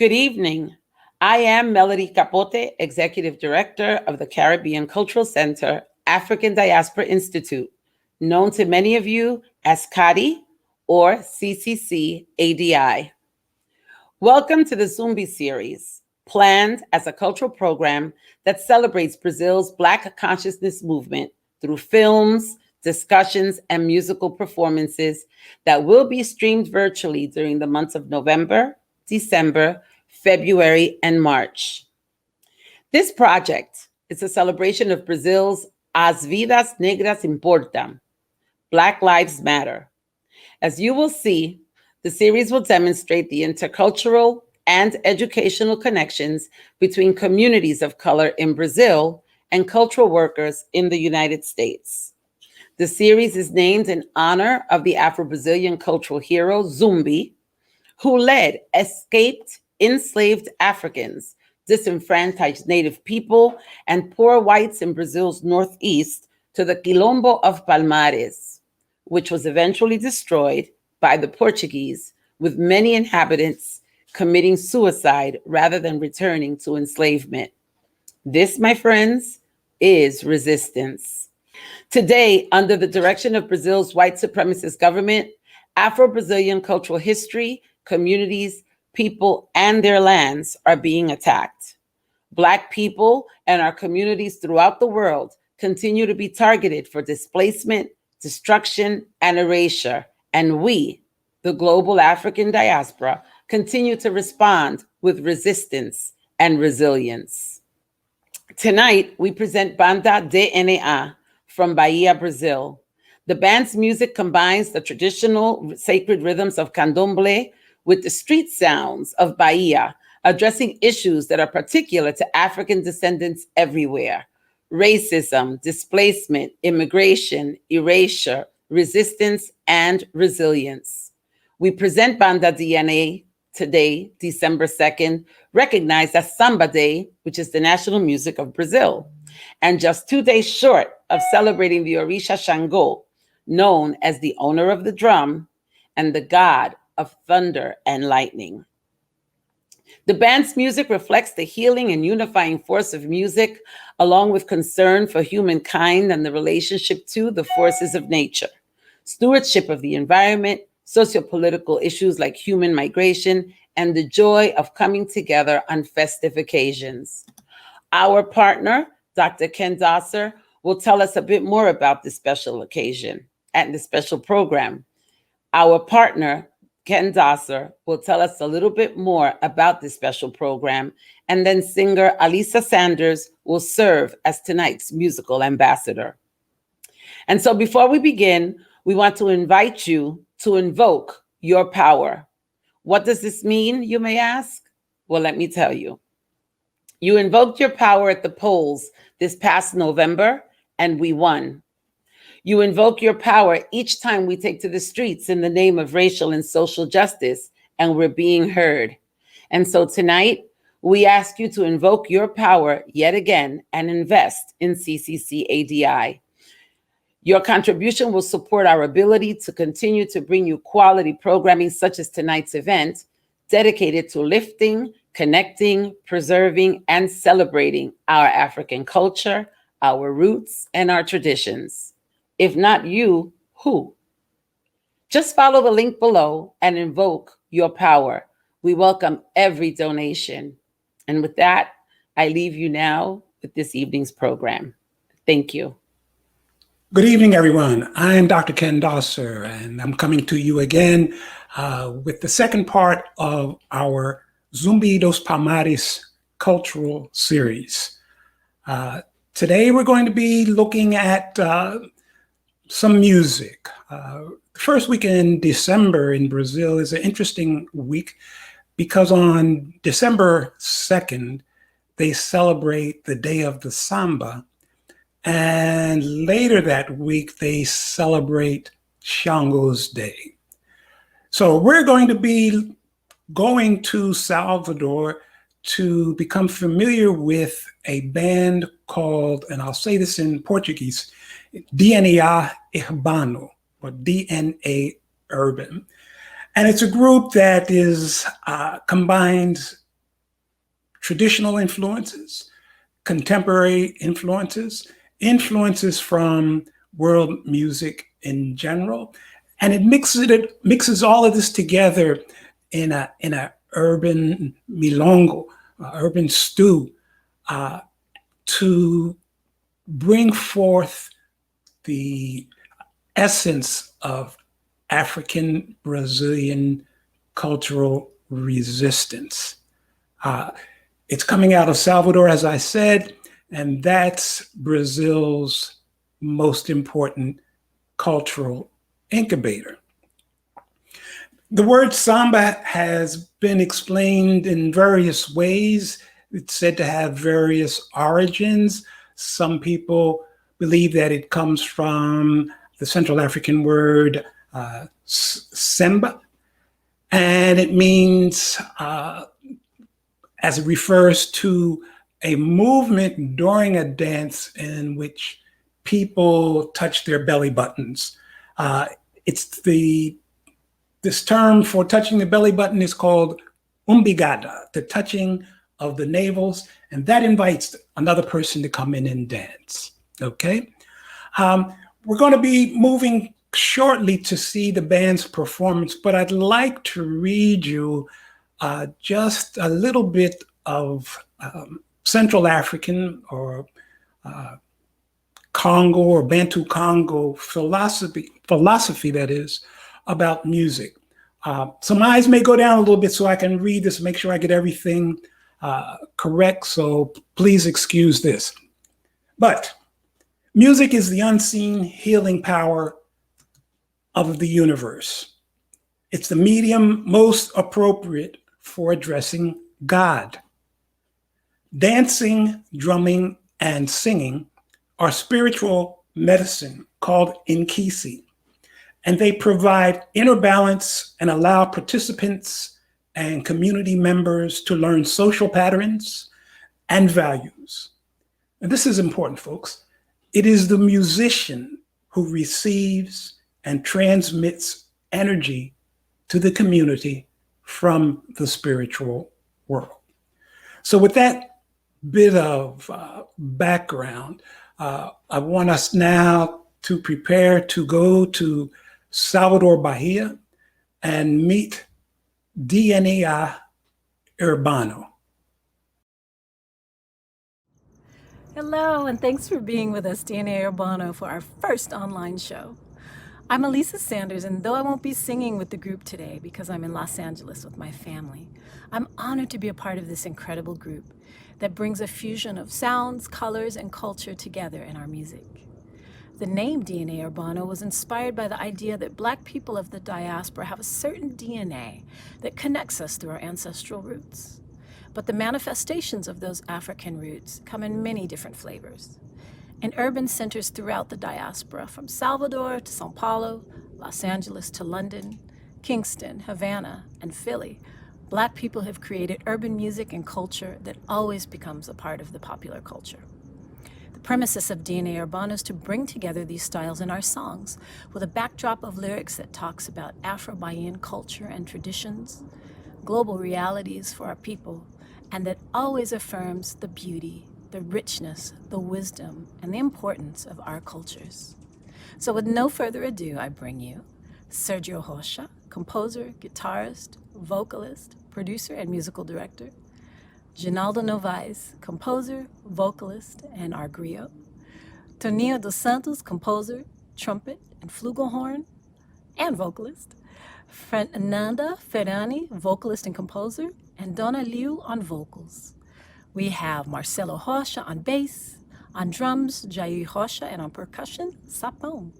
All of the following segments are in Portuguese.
Good evening. I am Melody Capote, Executive Director of the Caribbean Cultural Center, African Diaspora Institute, known to many of you as CCCADI or CCCADI. Welcome to the Zumbi series, planned as a cultural program that celebrates Brazil's Black consciousness movement through films, discussions, and musical performances that will be streamed virtually during the months of November, December, February, and March. This project is a celebration of Brazil's As Vidas Negras Importam, Black Lives Matter. As you will see, the series will demonstrate the intercultural and educational connections between communities of color in Brazil and cultural workers in the United States. The series is named in honor of the Afro-Brazilian cultural hero Zumbi, who led escaped enslaved Africans, disenfranchised Native people, and poor whites in Brazil's northeast to the Quilombo of Palmares, which was eventually destroyed by the Portuguese, with many inhabitants committing suicide rather than returning to enslavement. This, my friends, is resistance. Today, under the direction of Brazil's white supremacist government, Afro-Brazilian cultural history, communities, people, and their lands are being attacked. Black people and our communities throughout the world continue to be targeted for displacement, destruction, and erasure. And we, the global African diaspora, continue to respond with resistance and resilience. Tonight, we present BANDA DNA from Bahia, Brazil. The band's music combines the traditional sacred rhythms of candomblé with the street sounds of Bahia, addressing issues that are particular to African descendants everywhere: racism, displacement, immigration, erasure, resistance, and resilience. We present BANDA DNA today, December 2nd, recognized as Samba Day, which is the national music of Brazil, and just 2 days short of celebrating the Orisha Shango, known as the owner of the drum and the god of thunder and lightning. The band's music reflects the healing and unifying force of music, along with concern for humankind and the relationship to the forces of nature, stewardship of the environment, sociopolitical issues like human migration, and the joy of coming together on festive occasions. Our partner, Dr. Ken Dosser, will tell us a bit more about this special occasion and the special program. Our partner, Ken Dosser, will tell us a little bit more about this special program, and then singer Alisa Sanders will serve as tonight's musical ambassador. And so before we begin, we want to invite you to invoke your power. What does this mean, you may ask? Well, let me tell you. You invoked your power at the polls this past November, and we won. You invoke your power each time we take to the streets in the name of racial and social justice, and we're being heard. And so tonight, we ask you to invoke your power yet again and invest in CCCADI. Your contribution will support our ability to continue to bring you quality programming such as tonight's event, dedicated to lifting, connecting, preserving, and celebrating our African culture, our roots, and our traditions. If not you, who? Just follow the link below and invoke your power. We welcome every donation. And with that, I leave you now with this evening's program. Thank you. Good evening, everyone. I'm Dr. Ken Dosser, and I'm coming to you again with the second part of our Zumbi dos Palmares cultural series. Today, we're going to be looking at some music. The first week in December in Brazil is an interesting week because on December 2nd, they celebrate the day of the Samba. And later that week, they celebrate Shango's Day. So we're going to be going to Salvador to become familiar with a band called, and I'll say this in Portuguese, DNA Urbano, or DNA Urban. And it's a group that is combines traditional influences, contemporary influences, influences from world music in general, and it mixes all of this together in a urban milongo, urban stew, to bring forth the essence of African Brazilian cultural resistance. It's coming out of Salvador, as I said, and that's Brazil's most important cultural incubator. The word samba has been explained in various ways. It's said to have various origins. Some people believe that it comes from the Central African word Samba, and it means, as it refers to a movement during a dance in which people touch their belly buttons. This term for touching the belly button is called umbigada, the touching of the navels, and that invites another person to come in and dance, okay? We're gonna be moving shortly to see the band's performance, but I'd like to read you just a little bit of Central African or Congo or Bantu Congo philosophy that is, about music. So my eyes may go down a little bit so I can read this, make sure I get everything correct, so please excuse this. But music is the unseen healing power of the universe. It's the medium most appropriate for addressing God. Dancing, drumming, and singing are spiritual medicine called inkisi, and they provide inner balance and allow participants and community members to learn social patterns and values. And this is important, folks. It is the musician who receives and transmits energy to the community from the spiritual world. So with that bit of background, I want us now to prepare to go to Salvador, Bahia, and meet DNA Urbano. Hello, and thanks for being with us, DNA Urbano, for our first online show. I'm Elisa Sanders, and though I won't be singing with the group today because I'm in Los Angeles with my family, I'm honored to be a part of this incredible group that brings a fusion of sounds, colors, and culture together in our music. The name DNA Urbano was inspired by the idea that Black people of the diaspora have a certain DNA that connects us through our ancestral roots. But the manifestations of those African roots come in many different flavors. In urban centers throughout the diaspora, from Salvador to São Paulo, Los Angeles to London, Kingston, Havana, and Philly, Black people have created urban music and culture that always becomes a part of the popular culture. The premises of DNA Urbano is to bring together these styles in our songs with a backdrop of lyrics that talks about Afro-Bahian culture and traditions, global realities for our people, and that always affirms the beauty, the richness, the wisdom, and the importance of our cultures. So with no further ado, I bring you Sergio Rocha, composer, guitarist, vocalist, producer, and musical director. Ginaldo Novaes, composer, vocalist, and our griot. Toninho dos Santos, composer, trumpet, and flugelhorn, and vocalist. Fernanda Ferrani, vocalist and composer, and Dona Liu on vocals. We have Marcelo Rocha on bass, on drums, Jair Rocha, and on percussion, Sapão.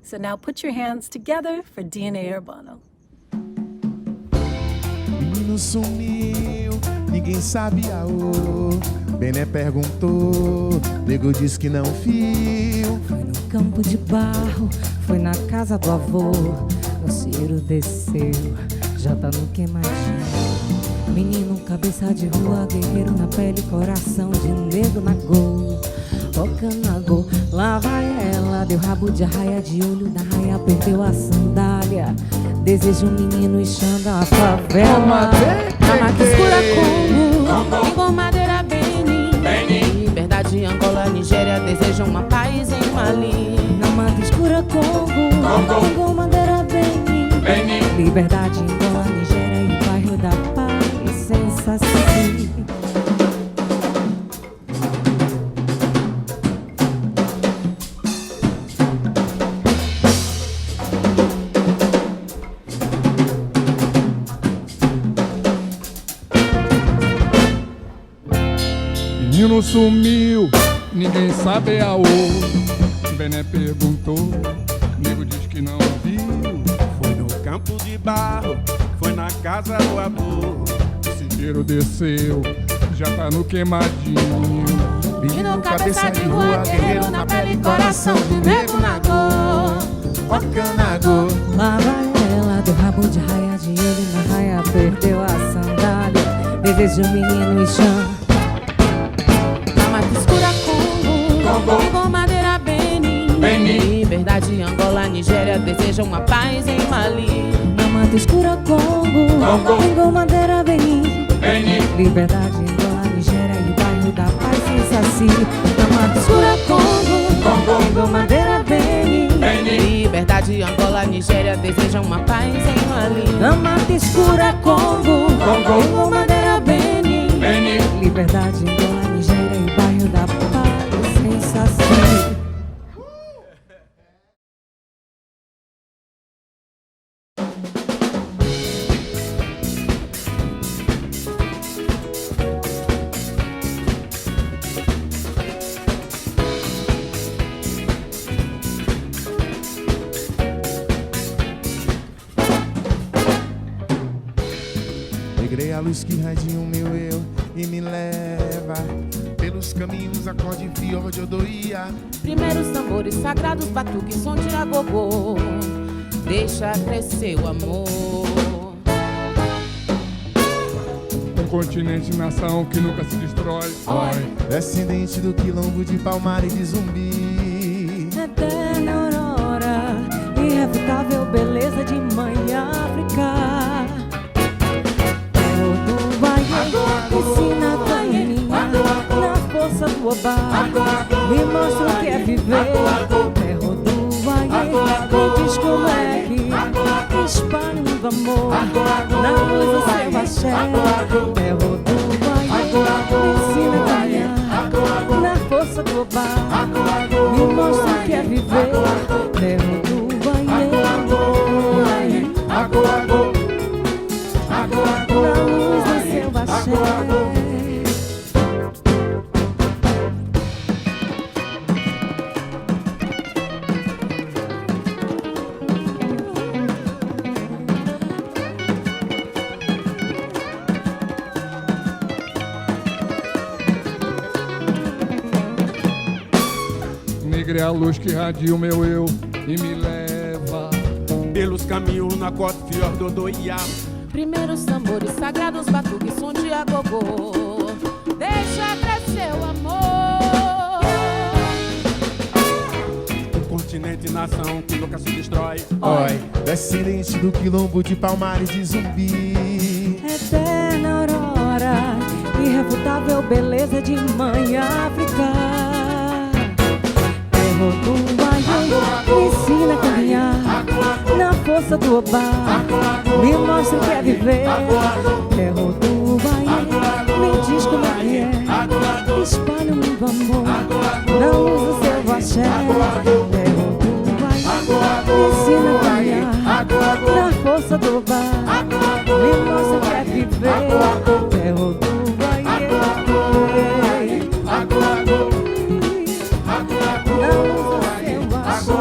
So now put your hands together for DNA Urbano. Menino sumiu, ninguém sabe aô. Bené perguntou, nego disse que não viu. Foi no campo de barro, foi na casa do avô. O Ciro desceu, já tá no queimadinho. Menino, cabeça de rua, guerreiro na pele, coração de negro na gol. Toca na gol, lá vai ela, deu rabo de arraia, de olho na raia, perdeu a sandália. Desejo um menino e xanda a favela. Na maca escura como, forma de Mali. Na mata escura Congo, Congo, Madeira, Benin, Liberdade, Angola, Nigéria e bairro da Paz, Sensação. Menino sumiu, ninguém sabe aonde. Bené perguntou, nego diz que não viu. Foi no campo de barro, foi na casa do avô. O cinqueiro desceu, já tá no queimadinho. Menino cabeça de rua, guerreiro na pele e coração de nego na dor. Ocanagô, Lá vai ela, do rabo de raia de ele na raia, perdeu a sandália. Desejo um menino e chão. Na mata escura Congo, Congo, Madeira, Benin, Liberdade, Angola, Nigéria, desejam uma paz em Mali. Na mata escura Congo, Congo, Madeira, Benin, Liberdade, Angola, Nigéria e bairro da paz em Saci. Na mata escura Congo, Congo, Madeira, Benin, Liberdade, Angola, Nigéria, desejam uma paz em Mali. Na mata escura Congo, Congo, Madeira, Benin, Liberdade, Angola, Nigéria e bairro da paz em Saci. negrei a luz que irradia o meu eu e me leva pelos caminhos, acorde fiord, odoia. Primeiros tambores sagrados, batuque, som de agogô, deixa crescer o amor. Um continente, nação que nunca se destrói. Descendente do quilombo de Palmar e de Zumbi. Eterna aurora, irrefutável beleza de mãe África. Do Bahia, ensina a caminhar na força do Obá. Me mostra o que é viver. Terra do Bahia, me diz como é que espalha um amor na luz do seu axé. Terra do Bahia, me ensina a caminhar na força do Obá. Me mostra o que é viver. Terra do Bahia, na luz do seu axé. Negra é a luz que irradia o meu eu e me leva pelos caminhos na cota fiord, odoia. Primeiros tambores sagrados, batuque, som de agogô, deixa crescer o amor. Um continente, nação que nunca se destrói. Descendente do quilombo de Palmar e de Zumbi. Eterna aurora, irrefutável beleza de mãe África. Terra do Bahia, me ensina a caminhar na força do Obá. Me mostra o que é viver. Terra do Bahia, me diz como é que é. Espalha um lindo amor na luz do seu axé. Terra do Bahia, me ensina a caminhar na força do Obá. Me mostra o que é viver. Terra do Bahia, na luz do seu axé.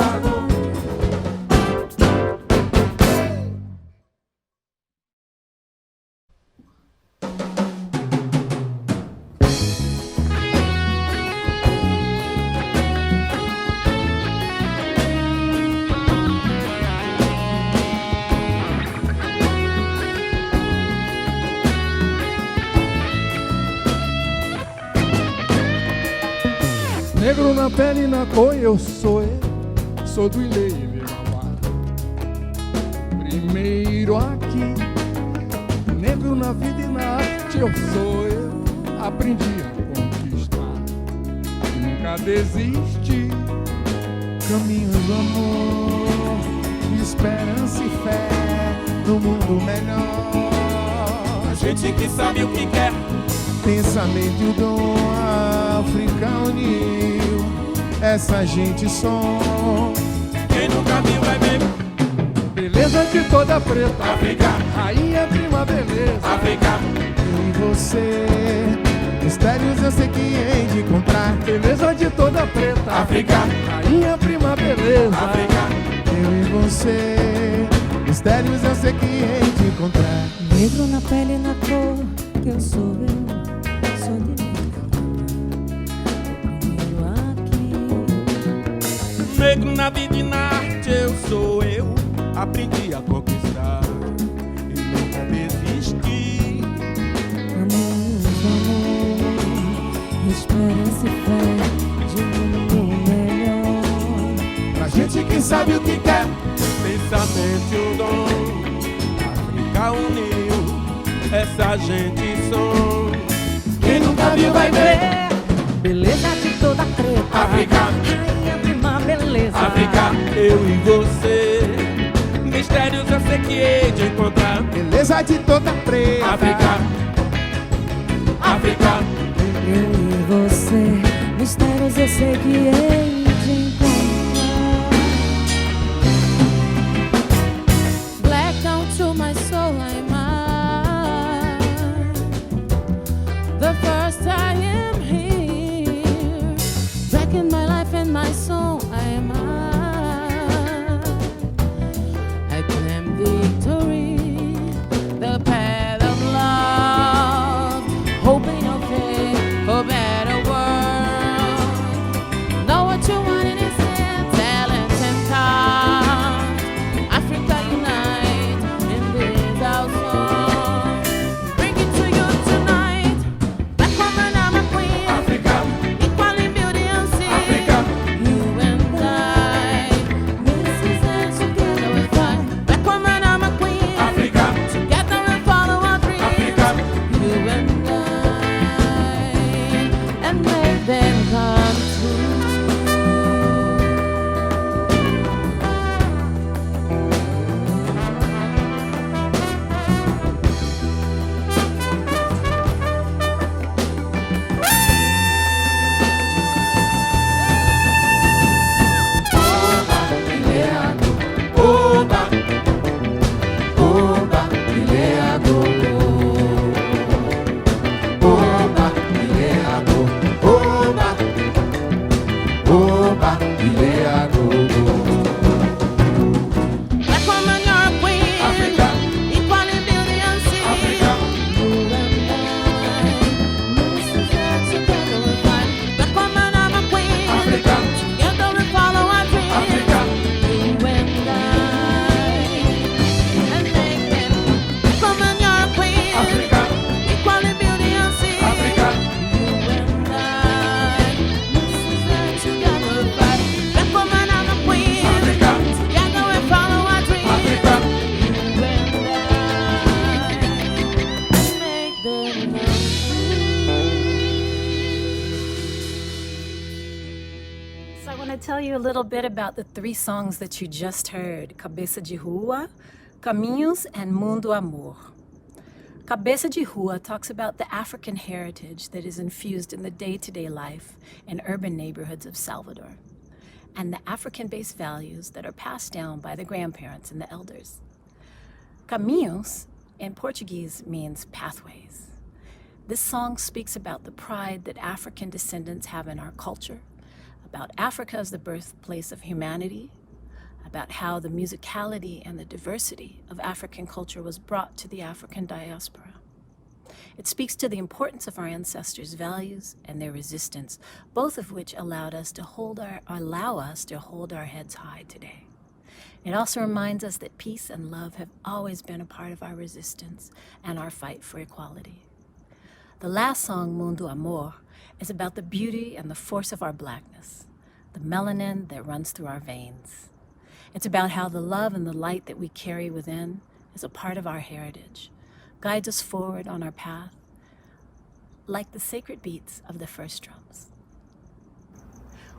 negro na pele e na cor, eu sou do Ilê, primeiro aqui, negro na vida e na arte, eu sou eu, aprendi a conquistar, nunca desisti, caminhos do amor, esperança e fé no mundo melhor. A gente que sabe o que quer. Pensamento e o dom, a África uniu essa gente som. Quem nunca viu vai ver. Beleza de toda preta, África, rainha prima beleza. África, Eu e você, mistérios eu sei que hei de encontrar. Beleza de toda preta, África, rainha prima beleza. África, Eu e você, mistérios eu sei que hei de encontrar. Negro na pele e na cor, que eu sou de negro. Primeiro aqui. negro na vida e na arte eu sou eu. Aprendi a conquistar e nunca desisti. Caminhos do amor, esperança e fé de um mundo melhor. Pra gente que sabe o que quer. Pensamento e o dom, África uniu essa gente som. Quem nunca viu vai ver. Beleza de toda preta, África, rainha prima beleza. África, eu e você, mistérios eu sei que hei de encontrar. Beleza de toda preta. África, África, Eu e você, mistérios eu sei que hei de encontrar. Black down to my soul, I'm mine. The first I am here, back in my life and my soul, I am mine. I claim victory, the path of love, hoping okay for better world. Know what you want in his hand, talent and time. Africa unite in this our song. Bring it to you tonight. Black woman, I'm a queen. África, Equal in beauty and see. África, You and I, Mrs. and together we fight. Black woman, I'm a queen. África, Together we follow our dreams. África, You and make them come true. Oba, Oba, Ileago. Oba, Ileago. Oba, Oba, Ileago. Black woman, you're a queen. África, Equal in beauty and see. África, You and Mrs. and together we fight. Black woman, I'm a queen. África, Together we follow our dreams. África, You and make them. Black woman, you're a queen. África, Equal in beauty and see. África, You and Mrs. and together we fight. Black woman, I'm a queen. África, Together we follow our dreams. África. You and make them come true. So I want to tell you a little bit about the three songs that you just heard: Cabeça de Rua, Caminhos, and Mundo Amor. Cabeça de Rua talks about the African heritage that is infused in the day-to-day life in urban neighborhoods of Salvador, and the African-based values that are passed down by the grandparents and the elders. Caminhos in Portuguese means pathways. This song speaks about the pride that African descendants have in our culture, about Africa as the birthplace of humanity, about how the musicality and the diversity of African culture was brought to the African diaspora. It speaks to the importance of our ancestors' values and their resistance, both of which allow us to hold our heads high today. It also reminds us that peace and love have always been a part of our resistance and our fight for equality. The last song, Mundo Amor, is about the beauty and the force of our blackness, the melanin that runs through our veins. It's about how the love and the light that we carry within is a part of our heritage, guides us forward on our path, like the sacred beats of the first drums.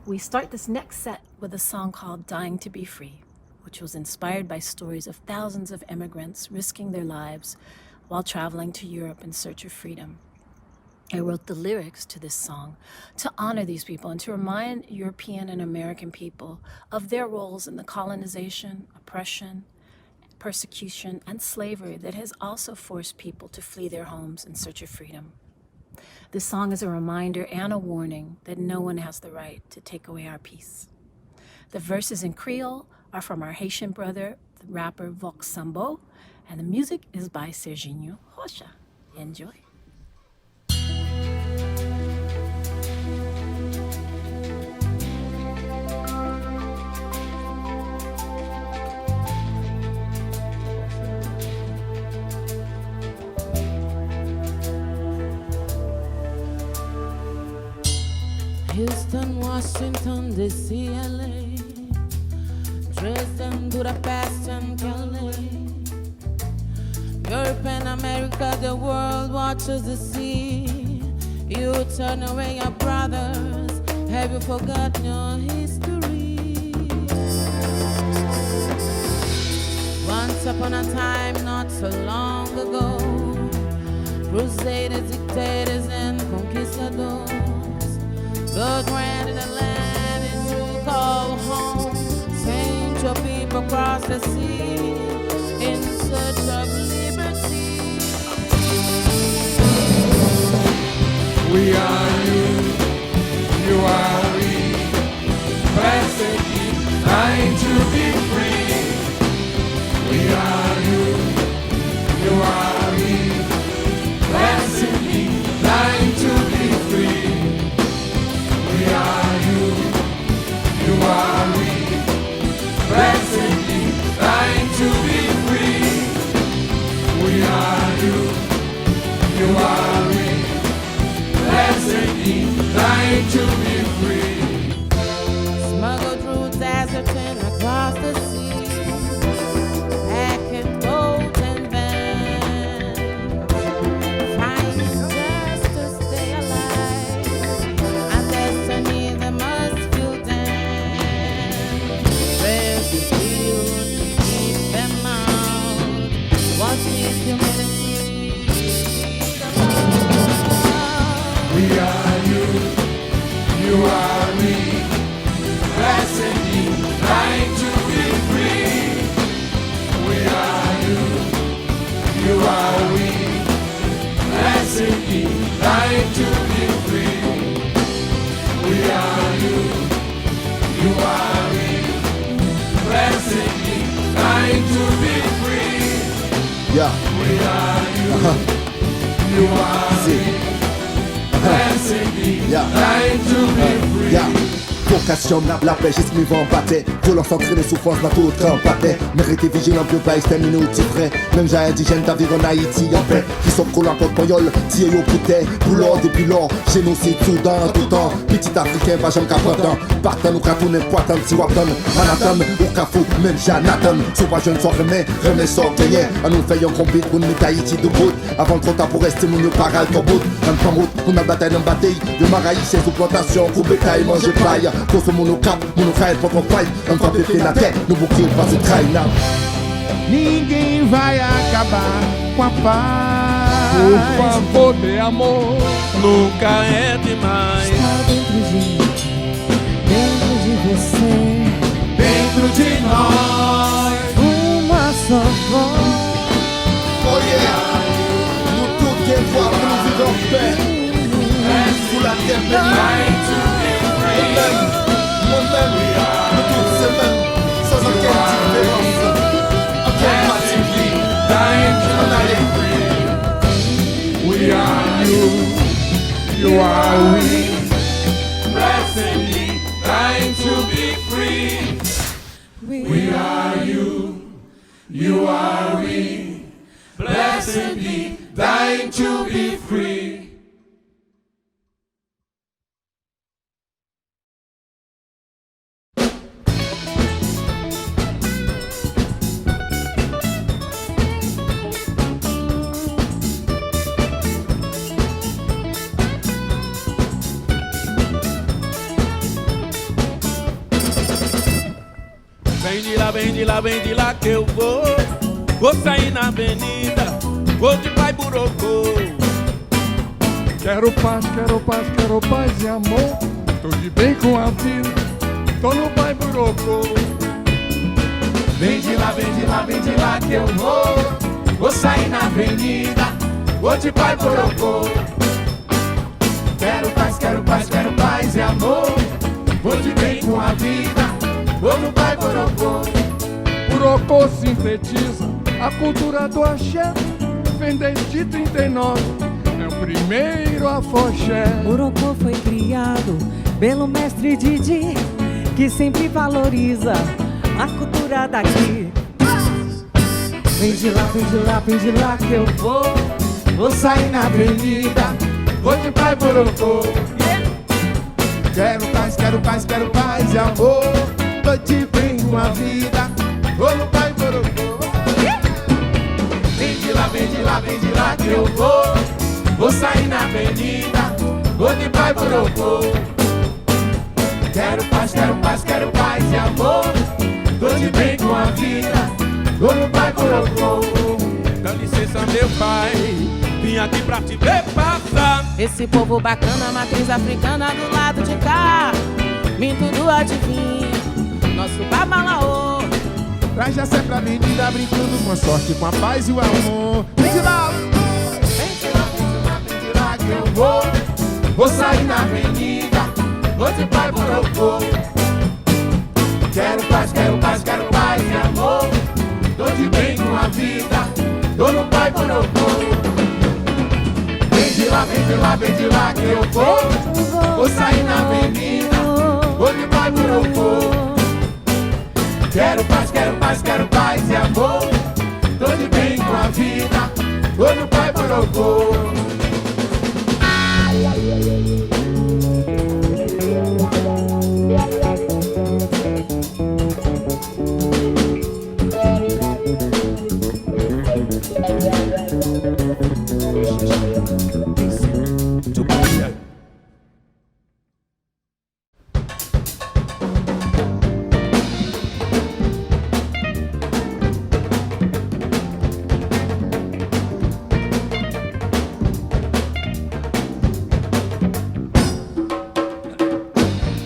We start this next set with a song called Dying to Be Free, which was inspired by stories of thousands of immigrants risking their lives while traveling to Europe in search of freedom. I wrote the lyrics to this song to honor these people and to remind European and American people of their roles in the colonization, oppression, persecution, and slavery that has also forced people to flee their homes in search of freedom. This song is a reminder and a warning that no one has the right to take away our peace. The verses in Creole are from our Haitian brother, the rapper Vox Sambo, and the music is by Serginho Rocha. Enjoy. Houston, Washington, D.C., L.A., Dresden, Budapest, and Calais. Europe and America, the world watches the sea. You turn away your brothers. Have you forgotten your history? Once upon a time, not so long ago, crusaders, dictators, and conquistadors go granted the land is you call home. Send your people across the sea in search of liberty. We are you are we. Blessed be, dying to be free. We are you are we. Blessed be, dying to be free. We are you are we. Blessed be, dying to be free. We are you are we. Blessed be, dying to be free. Smuggled through desert and across the sea, back and boat and van, fighting just to stay alive. And destiny they must feel damned. There's the field to keep them out. What needs humanity? We are you are we. Blessed be, dying to be free. We are you are we. Blessed be, dying to be free. We are you are we. Blessed be, dying to be free. Yeah. We are you are we. Blessed be, dying to be free. Yeah. Vocation n'a la paix, j'estime vent batté. Violence entraînée, souffrance, n'a tout empaté. Mérité vigilant, plus pas exterminé ou titré. Même j'ai indigène, ta vie en Haïti en paix. Qui sont collants contre Poyol, tié au pouté. Boulot depuis l'or, génocide, Soudan, tout temps. Petit africain, pas j'en capotant. Partant ou cartounen, poitant, si wapton. Manhattan, ou Kafou, même Janatan. Soit jeune, soit remets, sort gagné. À nous faisons compite pour nous mettre Haïti de bout. Avant trop tard pour rester, mon paral, ton bout. En route, on a bataille dans bataille. De maraïs, c'est sous plantation, pour bétail, manger paille. Consomme mon cap, mon frère, propre fight. On va péter la tête, nous bouquons pas ce train now. Ninguém vai acabar com a paz. Por favor, meu amor, nunca é demais. Está dentro de mim, dentro de você, Dentro de nós, uma só voz. Oh yeah, nous tous qui voient que nous vivons en paix. Sous la terre bénie. Moi-même, nous tous c'est même, sans aucune différence. Aucun parti, on allait. we are you are we. Blessed be, dying to be free. We are you are we. Blessed be, dying to be free. vem de lá que eu vou. Vou sair na avenida, vou de pai burocô. Quero paz, quero paz, quero paz e amor. Tô de bem com a vida, tô no pai burocô. Vem de lá que eu vou. Vou sair na avenida, vou de pai burocô. Quero paz, quero paz, quero paz e amor. Vou de bem com a vida, vou no pai burocô. Burocô sintetiza a cultura do axé. Vem desde 39, é o primeiro afoxé. Burocô foi criado pelo mestre Didi, que sempre valoriza a cultura daqui. Vem de lá que eu vou. Vou sair na avenida, vou de pai burocô. Quero paz, quero paz, quero paz e amor. Tô de bem com a vida, vou no pai burocô. Vem de lá que eu vou. Vou sair na avenida, vou de pai burocô. Quero paz, quero paz, quero paz e amor. Tô de bem com a vida, vou no pai burocô. Dá licença meu pai, vim aqui pra te ver passar. Esse povo bacana, matriz africana do lado de cá. Mim tudo adivinha, nosso babalaô. Traz já sempre a avenida, brincando com a sorte, com a paz e o amor. Vem de lá que eu vou. Vou sair na avenida, vou de pai burocô. Quero paz, quero paz, quero paz e amor. Tô de bem com a vida, tô no pai burocô. Vem de lá que eu vou. Vou sair na avenida, vou de pai burocô. Quero paz, quero paz, quero paz e amor. Tô de bem com a vida, tô no pai burocô.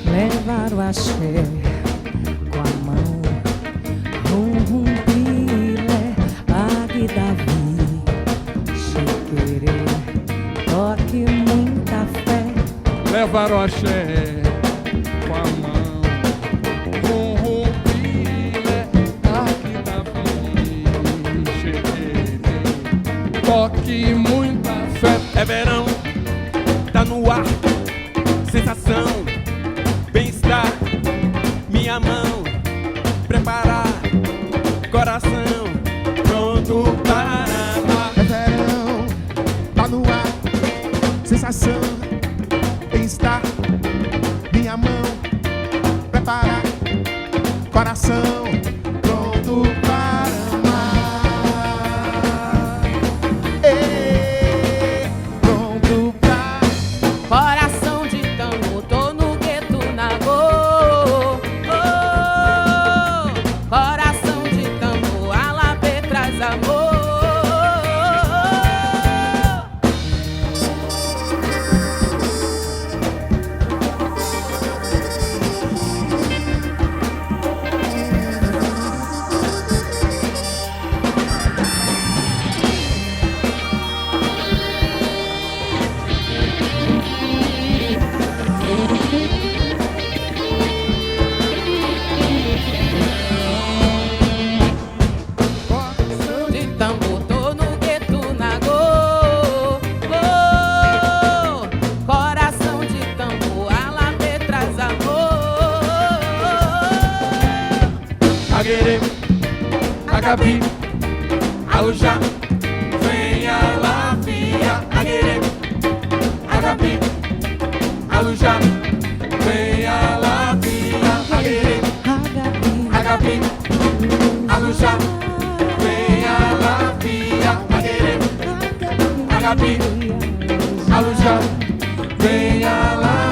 Levar o axé com a mão, rum pilé, pague Davi, chequerê, toque muita fé. Levar o axé com a mão, rum pilé, pague Davi, chequerê, toque muita fé. É verão, tá no ar, sensação, bem-estar, minha mão, preparar, coração, pronto para amar. É verão, tá no ar, sensação, bem-estar, minha mão, preparar, coração, pronto para amar. Ei, pronto pra Coração de tambor, tô no gueto na go. Coração de tambor, alabê traz amor. De tambor, tô no gueto na go. Coração de tambor, alabê traz amor. Aguerê, Agabi, Alujá, vem a Lafia. Aguerê, Agabi, Alujá, vem a Lafia. Aguerê, Agabi, Alujá, vem a Lafia. Aguerê, Agabi, Alujá, vem a Lafia.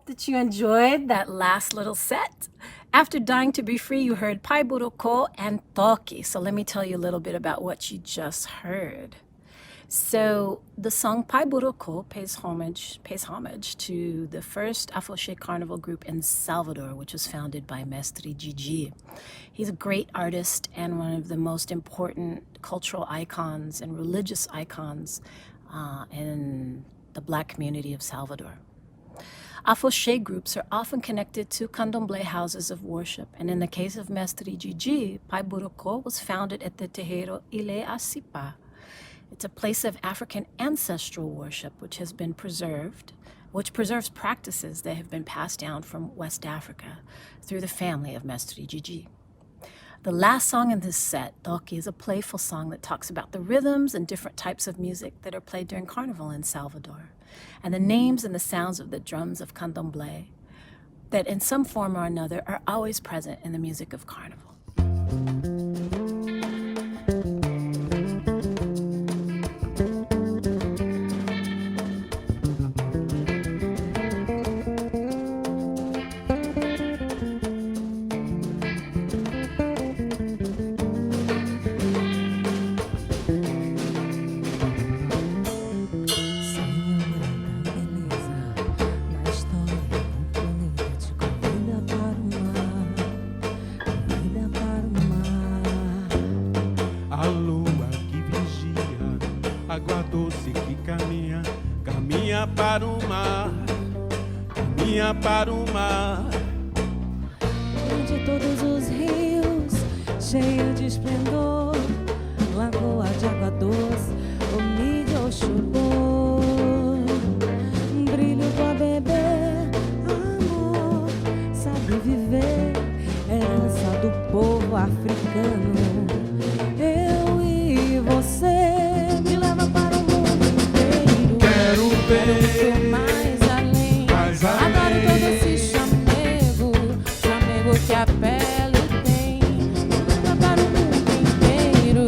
that you enjoyed that last little set. After Dying to Be Free, you heard Pai Buroko and Toki. So let me tell you a little bit about what you just heard. So the song Pai Buroko pays homage to the first Afro-Shake carnival group in Salvador, which was founded by Mestre Gigi. He's a great artist and one of the most important cultural icons and religious icons in the Black community of Salvador. Afro-Shake groups are often connected to candomblé houses of worship, and in the case of Mestre Gigi, Pai Buroko was founded at the Terreiro Ile Asipa. It's a place of African ancestral worship which has been preserved, which preserves practices that have been passed down from West Africa through the family of Mestre Gigi. The last song in this set, Toki, is a playful song that talks about the rhythms and different types of music that are played during Carnival in Salvador, and the names and the sounds of the drums of candomblé that in some form or another are always present in the music of Carnival. Para o mar, onde todos os rios, cheio de esplendor, lagoa de água doce, o milho chupou, brilho do bebê, amor, sabe viver, herança do povo africano. Eu e você me leva para o mundo inteiro. Quero ver mais além. Adoro todo esse chamego, chamego que a pele tem. Me leva para o mundo inteiro.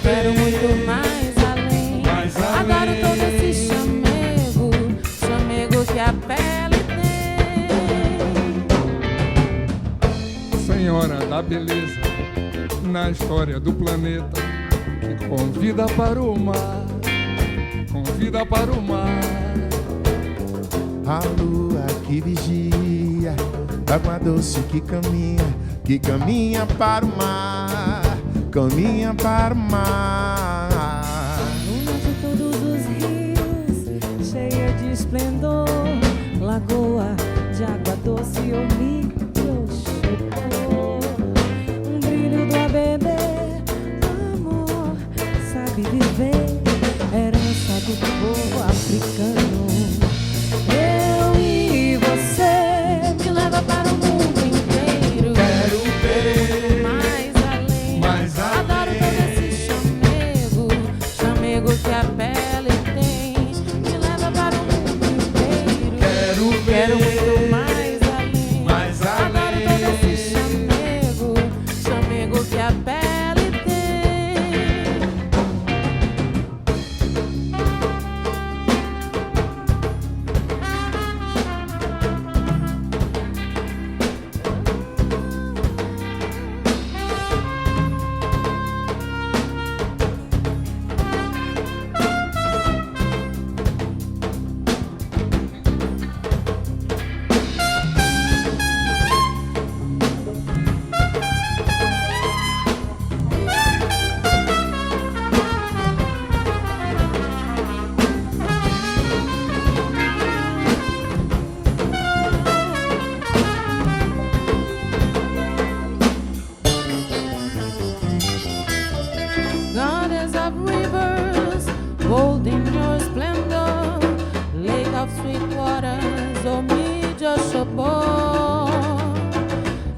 Quero muito mais além. Adoro todo esse chamego, chamego que a pele tem. Senhora da beleza, na história do planeta, que convida para o mar, convida para o mar. A lua que vigia, água doce que caminha para o mar, caminha para o mar. Luna de todos os rios, cheia de esplendor, lagoa de água doce, o milho chegou, brilho do bebê, amor, sabe viver, herança do povo africano. Eu e você me leva para o mundo inteiro. Quero ver mais além. Adoro todo esse chamego, chamego que a pele tem. Me leva para o mundo inteiro. Quero muito mais além. Adoro todo esse chamego, chamego que a pele tem. Goddess of rivers, bold in your splendor, lake of sweet waters, oh me just above.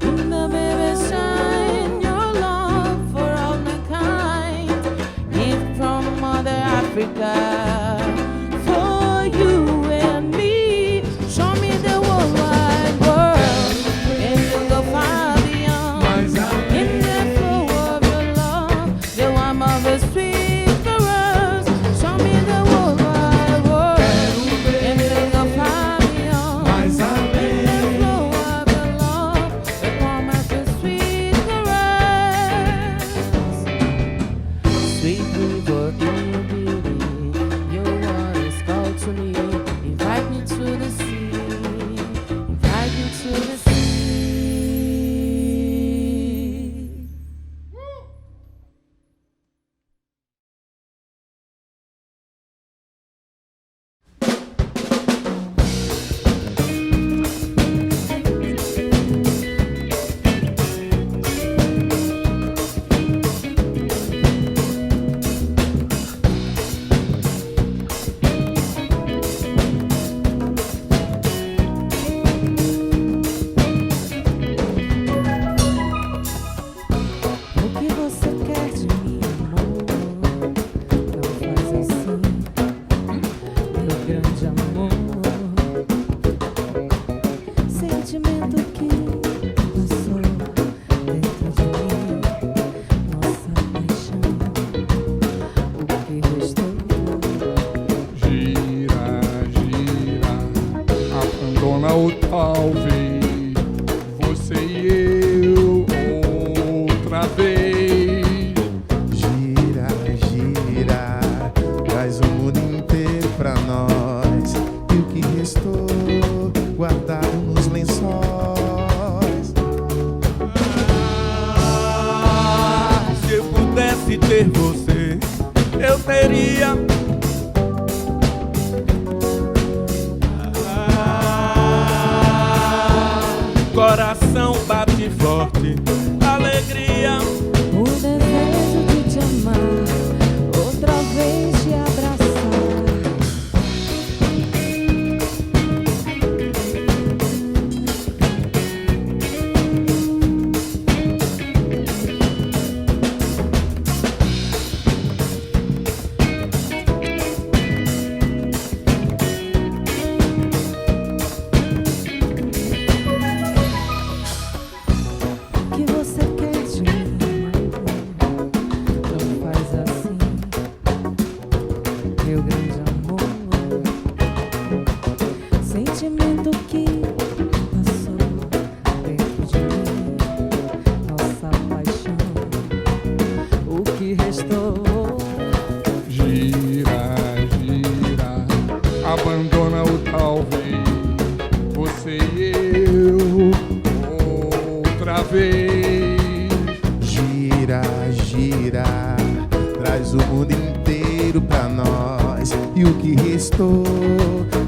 In the baby shine, your love for all mankind, gift from Mother Africa, for you and me. Show me the whole wide world, and we'll go far beyond. In the flow of your love, the warmth of a sweet caress. Show me the whole wide world, and we'll go far beyond. Sweet river in your beauty, your waters call to me. Invite me to the sea, invite me to the sea. Coração bate forte, alegria. O desejo de te amar, outra vez te abraçar.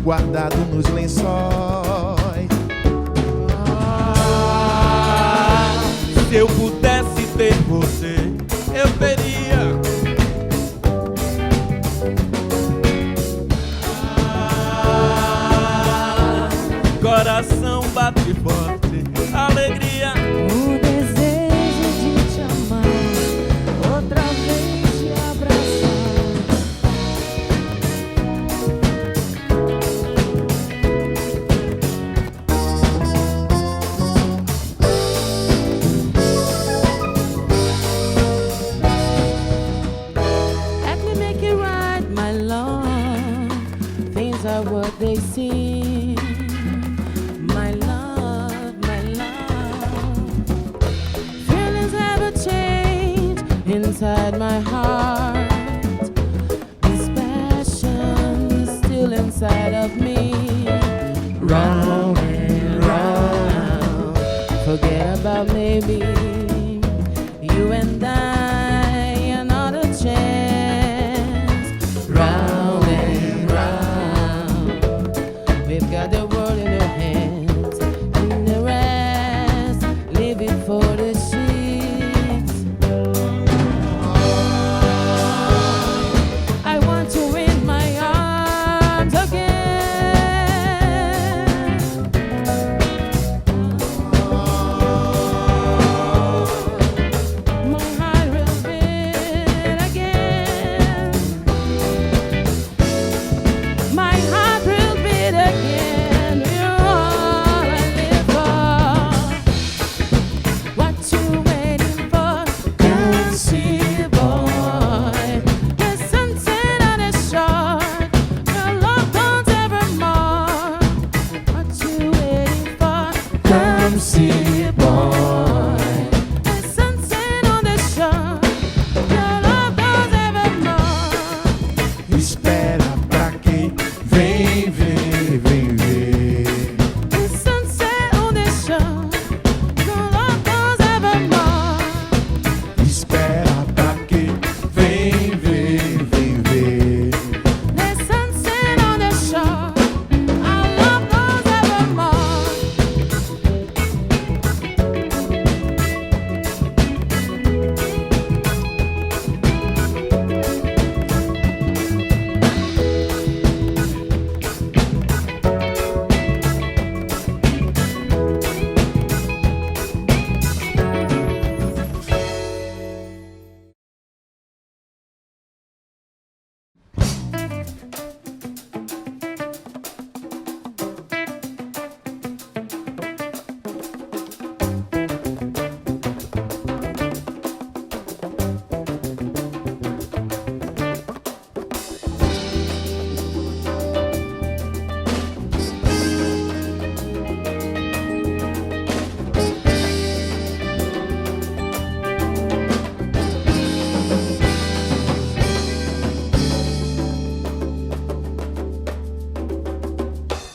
Guardado nos lençóis. Se eu pudesse ter você, eu teria. Coração bate forte, alegria. O desejo de te amar, outra vez te abraçar. What they see, my love, my love. Feelings haven't changed inside my heart. This passion is still inside of me. Round and round. Forget about maybe you and I, another chance. Round and round. We've got the world in our hands, and the rest, leave it for the sheets. I want to in my arms again.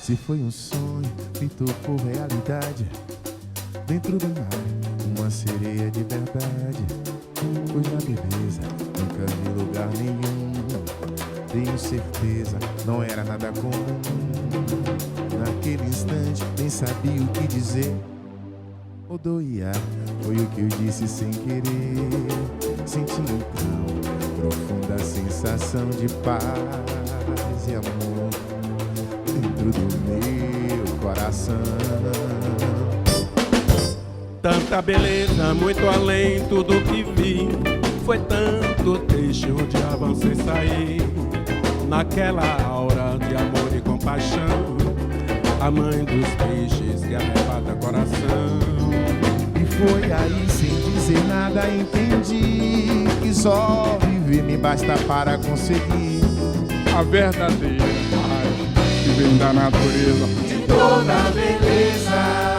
Se foi um sonho, me tocou realidade. Dentro do mar, uma sereia de verdade. Cuja beleza nunca vi lugar nenhum. Tenho certeza, não era nada comum. Naquele instante, nem sabia o que dizer. Odoia, foi o que eu disse sem querer. Senti então profunda sensação de paz e amor dentro do meu coração. Tanta beleza, muito além, tudo que vi. Foi tanto trecho de avanço e sair. Naquela aura de amor e compaixão, a mãe dos peixes que arrebata coração. E foi aí, sem dizer nada, entendi que só viver me basta para conseguir A verdadeira paz que vem da natureza. de toda a beleza.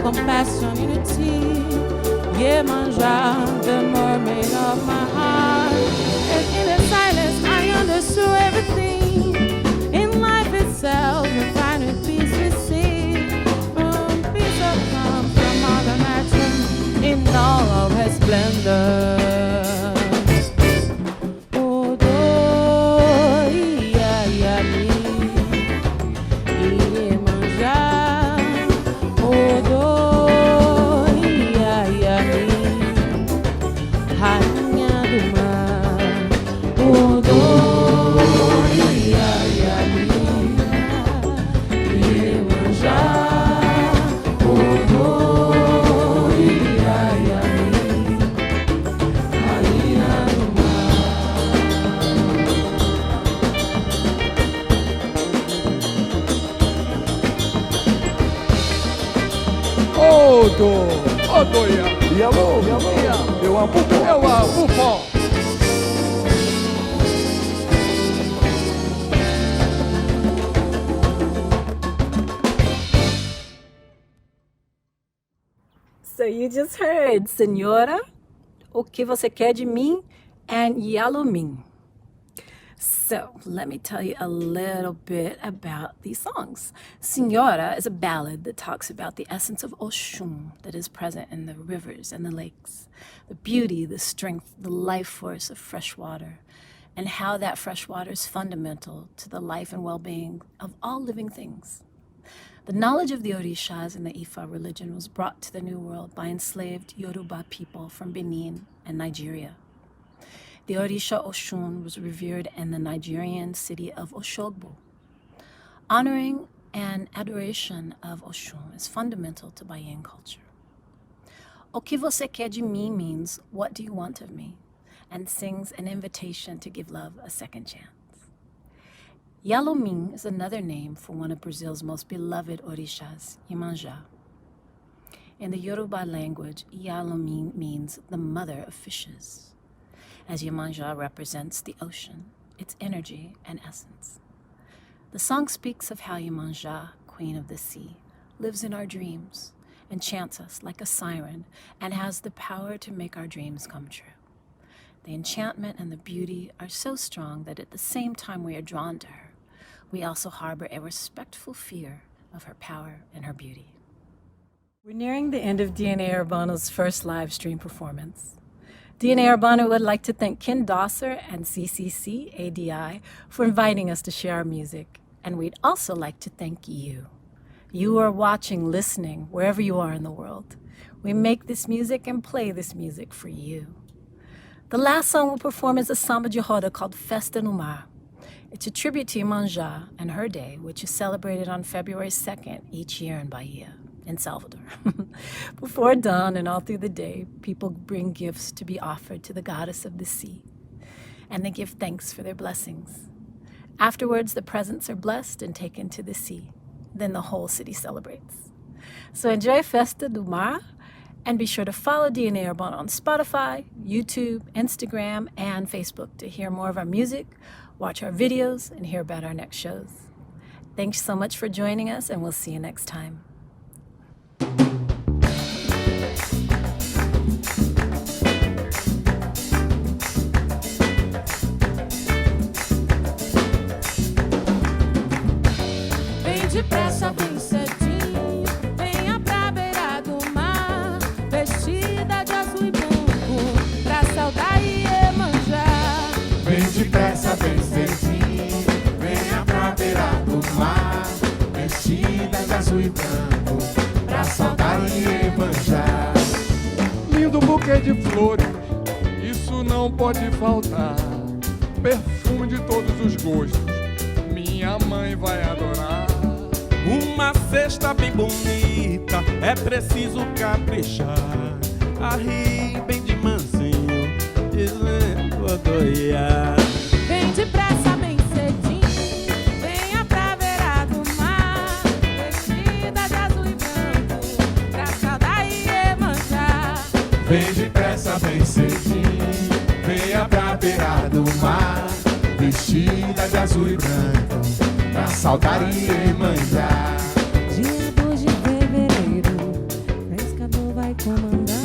Compassion, unity, Yemanja, the mermaid of my heart. And in the silence, I understood everything. In life itself, we find a peace we see. Peace that comes from Mother Nature in all of her splendor. So you just heard Senhora, O Que Você Quer de Mim, and Yalomim. So let me tell you a little bit about these songs. Senhora is a ballad that talks about the essence of Oshun that is present in the rivers and the lakes, the beauty, the strength, the life force of fresh water, and how that fresh water is fundamental to the life and well-being of all living things. The knowledge of the Orishas and the Ifa religion was brought to the New World by enslaved Yoruba people from Benin and Nigeria. The Orisha Oshun was revered in the Nigerian city of Oshogbo. Honoring and adoration of Oshun is fundamental to Bahian culture. O que você quer de mim means, what do you want of me? And sings an invitation to give love a second chance. Yalomim is another name for one of Brazil's most beloved orishas, Iemanjá. In the Yoruba language, Yalomim means the mother of fishes, as Iemanjá represents the ocean, its energy and essence. The song speaks of how Iemanjá, queen of the sea, lives in our dreams, enchants us like a siren, and has the power to make our dreams come true. The enchantment and the beauty are so strong that at the same time we are drawn to her, we also harbor a respectful fear of her power and her beauty. We're nearing the end of DNA Urbano's first live stream performance. DNA Urbano would like to thank Ken Dosser and CCCADI for inviting us to share our music, and we'd also like to thank you. You are watching, listening, wherever you are in the world. We make this music and play this music for you. The last song we'll perform is a Samba de roda called Festa no Mar. It's a tribute to Iemanjá and her day, which is celebrated on February 2nd each year in Bahia, in Salvador. Before dawn and all through the day, people bring gifts to be offered to the goddess of the sea, and they give thanks for their blessings. Afterwards, the presents are blessed and taken to the sea. Then the whole city celebrates. So enjoy Festa do Mar, and be sure to follow DNA Urbano on Spotify, YouTube, Instagram, and Facebook to hear more of our music, watch our videos, and hear about our next shows. Thanks so much for joining us, and we'll see you next time. Vem depressa, vem cedinho, venha pra beira do mar, vestida de azul e branco, pra saudar Iemanjá. Vem depressa, vem cedinho, venha pra beira do mar, vestida de azul e branco, pra saudar Iemanjá. Lindo buquê de flores, isso não pode faltar. Perfume de todos os gostos, minha mãe vai adorar. Uma cesta bem bonita, é preciso caprichar. Arrie bem de mansinho, dizendo adoiar. Vem depressa, bem cedinho, venha pra beira do mar, vestida de azul e branco, pra saudar Iemanjá. Vem depressa, vem cedinho, venha pra beira do mar, vestida de azul e branco, pra saudar Iemanjá. Dia 2 de fevereiro, pescador vai comandar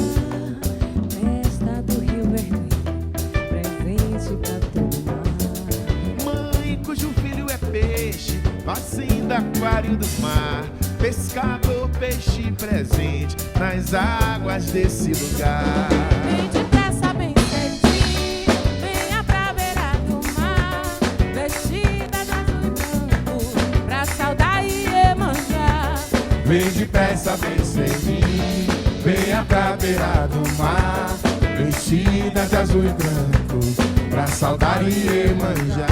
festa do Rio Vermelho, presente pra todo mar. Mãe cujo filho é peixe, fazenda aquário do mar, pescador, peixe presente nas águas desse lugar. Vem depressa, bem cedinho, venha pra beira do mar, vestida de azul e branco, pra saudar Iemanjá. Vem depressa, vem cedinho, venha pra beira do mar, vestida de azul e branco, pra saudar Iemanjá.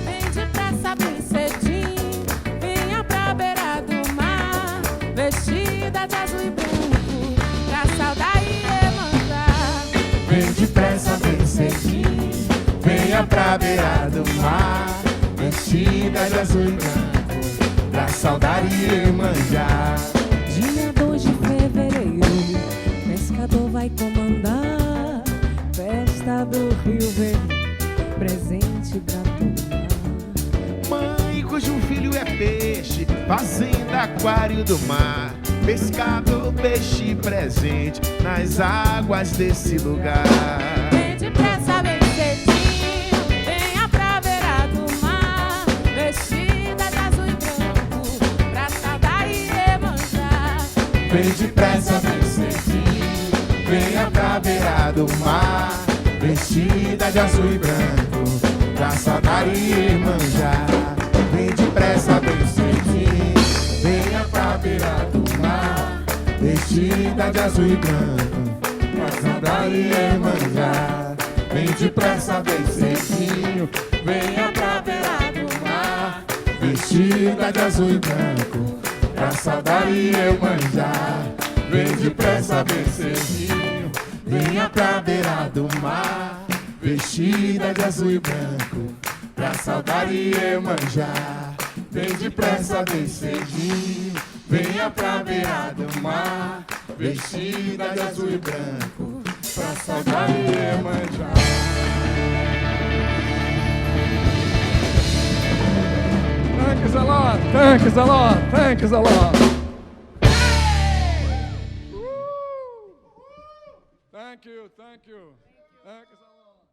Vem depressa, bem cedinho, venha pra beira do mar, vestida de azul e branco, pra saudar Iemanjá. Vem depressa, vem cedinho, venha pra beira do mar, vestida de azul e branco, pra saudar Iemanjá. Dia 2 de fevereiro, pescador vai comandar. Festa do Rio Verde, presente pra turma. Mãe cujo filho é peixe, fazenda, aquário do mar. Pescado, peixe presente nas águas desse lugar. Vem depressa, vem cedinho, venha pra beira do mar. Vestida de azul e branco, pra saudar e remanjar. Vem depressa, vem cedinho, venha pra beira do mar. Vestida de azul e branco, pra saudar e manjar. Vem depressa, vem cedinho, venha pra beira do mar. Vestida de azul e branco, pra saudar e manjar. Vem depressa, vem cedinho, venha pra beira do mar. Vestida de azul e branco, pra saudar e manjar. Vem depressa, vem cedinho, venha pra beira do mar. Vestida de azul e branco, pra saudar e manjar. Vem depressa, vem cedinho, venha pra beira do mar. Vestida de azul e branco, pra saudar e manjar. Thanks a lot, thanks a lot, thanks a lot. Thank you, thank you. Thanks a lot.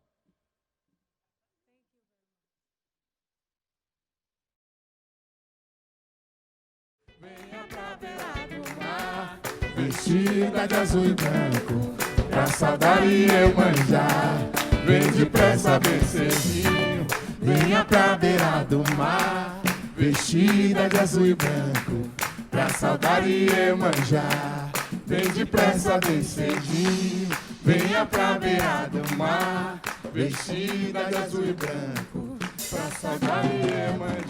Venha pra beira do mar, vestida de azul e branco, pra saudar e manjar. Vem depressa, vem cedinho, venha pra beira do mar. Vestida de azul e branco, pra saudar e manjar. Vem depressa, vem cedinho, venha pra beira do mar. Vestida de azul e branco, pra saudar e manjar.